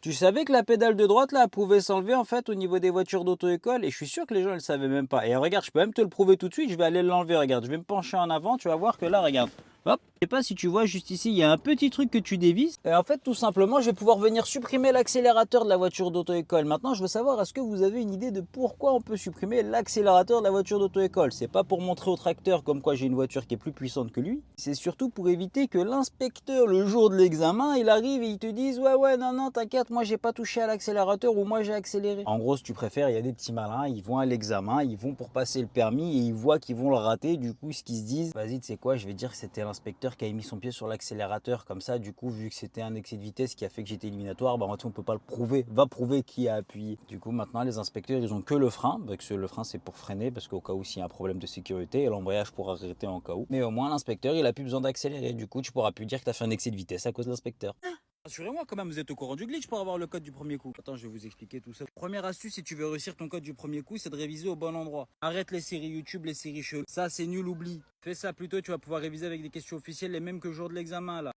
Tu savais que la pédale de droite, là, elle pouvait s'enlever, en fait, au niveau des voitures d'auto-école? Et je suis sûr que les gens, ils le savaient même pas. Et regarde, je peux même te le prouver tout de suite, je vais aller l'enlever, regarde. Je vais me pencher en avant, tu vas voir que là, regarde. Hop, je sais pas si tu vois juste ici, il y a un petit truc que tu dévises. Et en fait, tout simplement, je vais pouvoir venir supprimer l'accélérateur de la voiture d'auto-école. Maintenant, je veux savoir, est-ce que vous avez une idée de pourquoi on peut supprimer l'accélérateur de la voiture d'auto-école? C'est pas pour montrer au tracteur comme quoi j'ai une voiture qui est plus puissante que lui. C'est surtout pour éviter que l'inspecteur, le jour de l'examen, il arrive et il te dise ouais, ouais, non, non, t'inquiète, moi j'ai pas touché à l'accélérateur ou moi j'ai accéléré. En gros, si tu préfères, il y a des petits malins, ils vont à l'examen, ils vont pour passer le permis et ils voient qu'ils vont le rater. Du coup, ce qu'ils se disent, vas-y, tu sais quoi, je vais dire que c'était l'inspecteur qui a mis son pied sur l'accélérateur. Comme ça, du coup, vu que c'était un excès de vitesse qui a fait que j'étais éliminatoire, bah en fait, on peut pas le prouver. Va prouver qui a appuyé. Du coup, maintenant, les inspecteurs, ils ont que le frein. Parce que le frein, c'est pour freiner, parce qu'au cas où s'il y a un problème de sécurité, et l'embrayage pour arrêter en cas où. Mais au moins, l'inspecteur, il a plus besoin d'accélérer. Du coup, tu pourras plus dire que tu as fait un excès de vitesse à cause de l'inspecteur. Rassurez-moi quand même, vous êtes au courant du glitch pour avoir le code du premier coup. Attends, je vais vous expliquer tout ça. Première astuce, si tu veux réussir ton code du premier coup, c'est de réviser au bon endroit. Arrête les séries YouTube, les séries cheloues. Ça, c'est nul, oublie. Fais ça plutôt, tu vas pouvoir réviser avec des questions officielles, les mêmes que le jour de l'examen là.